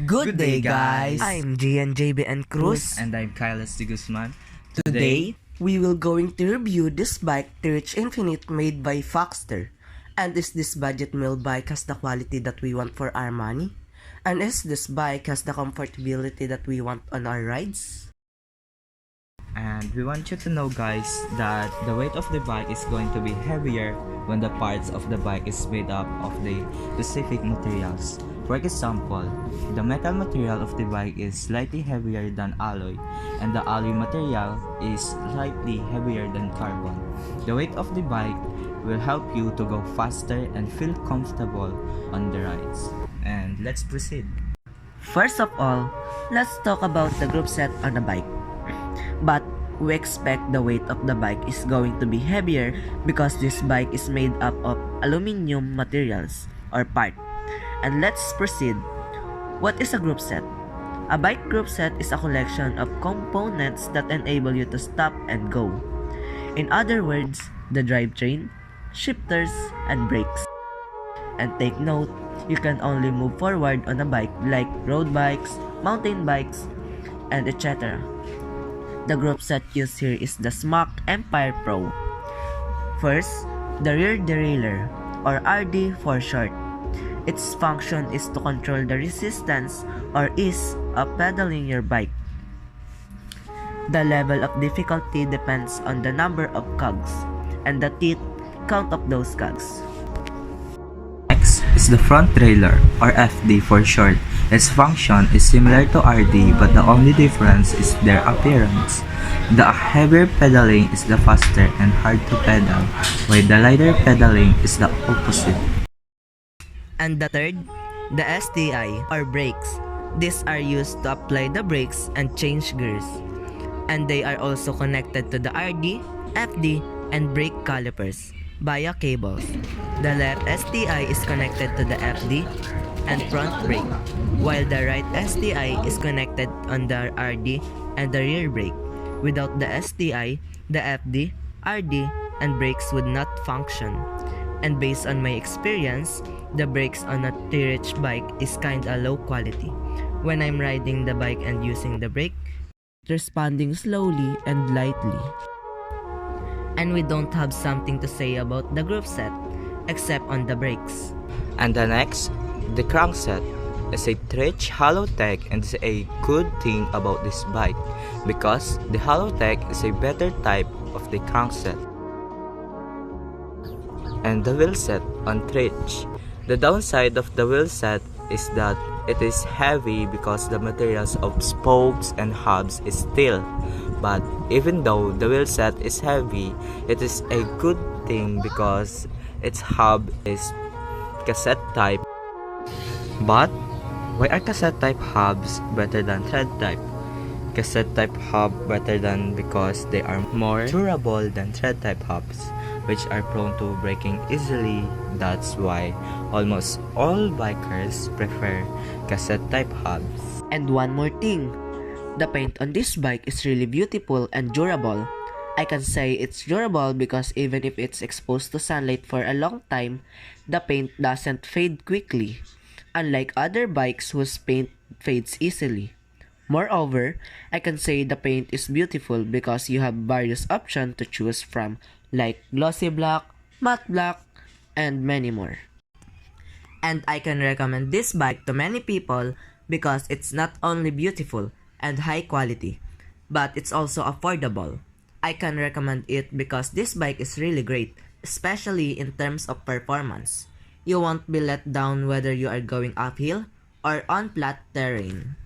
Good day, guys! I'm Gian, JB, and Cruz. And I'm Khyl, Guzman. Today, we will going to review this bike to reach infinite made by Foxter. And is this budget meal bike has the quality that we want for our money? And is this bike has the comfortability that we want on our rides? And we want you to know, guys, that the weight of the bike is going to be heavier when the parts of the bike is made up of the specific materials. For example, the metal material of the bike is slightly heavier than alloy, and the alloy material is slightly heavier than carbon. The weight of the bike will help you to go faster and feel comfortable on the rides. And let's proceed. First of all, let's talk about the group set on the bike. But we expect the weight of the bike is going to be heavier because this bike is made up of aluminum materials or part. And let's proceed. What is a group set? A bike group set is a collection of components that enable you to stop and go. In other words, the drivetrain, shifters, and brakes. And take note, you can only move forward on a bike like road bikes, mountain bikes, and etc. The group set used here is the Smack Empire Pro. First, the rear derailleur, or RD for short. Its function is to control the resistance or ease of pedaling your bike. The level of difficulty depends on the number of cogs and the teeth count of those cogs. Next is the front derailleur, or FD for short. Its function is similar to RD, but the only difference is their appearance. The heavier pedaling is the faster and hard to pedal, while the lighter pedaling is the opposite. And the third, the STI or brakes. These are used to apply the brakes and change gears. And they are also connected to the RD, FD, and brake calipers via cables. The left STI is connected to the FD and front brake, while the right STI is connected on the RD and the rear brake. Without the STI, the FD, RD, and brakes would not function. And based on my experience, the brakes on a T-Reach bike is kinda low quality. When I'm riding the bike and using the brake, responding slowly and lightly. And we don't have something to say about the group set, except on the brakes. And the next, the crankset is a T-Reach hollow tech, and is a good thing about this bike because the hollow tech is a better type of the crankset. And the wheel set on T-Reach. The downside of the wheel set is that it is heavy because the materials of spokes and hubs is steel. But even though the wheel set is heavy, it is a good thing because its hub is cassette type. But why are cassette type hubs better than thread type? Cassette type hub better than because they are more durable than thread type hubs, which are prone to breaking easily. That's why almost all bikers prefer cassette type hubs. And one more thing, the paint on this bike is really beautiful and durable. I can say it's durable because even if it's exposed to sunlight for a long time, the paint doesn't fade quickly, unlike other bikes whose paint fades easily. Moreover, I can say the paint is beautiful because you have various options to choose from, like glossy black, matte black, and many more. And I can recommend this bike to many people because it's not only beautiful and high quality, but it's also affordable. I can recommend it because this bike is really great, especially in terms of performance. You won't be let down whether you are going uphill or on flat terrain.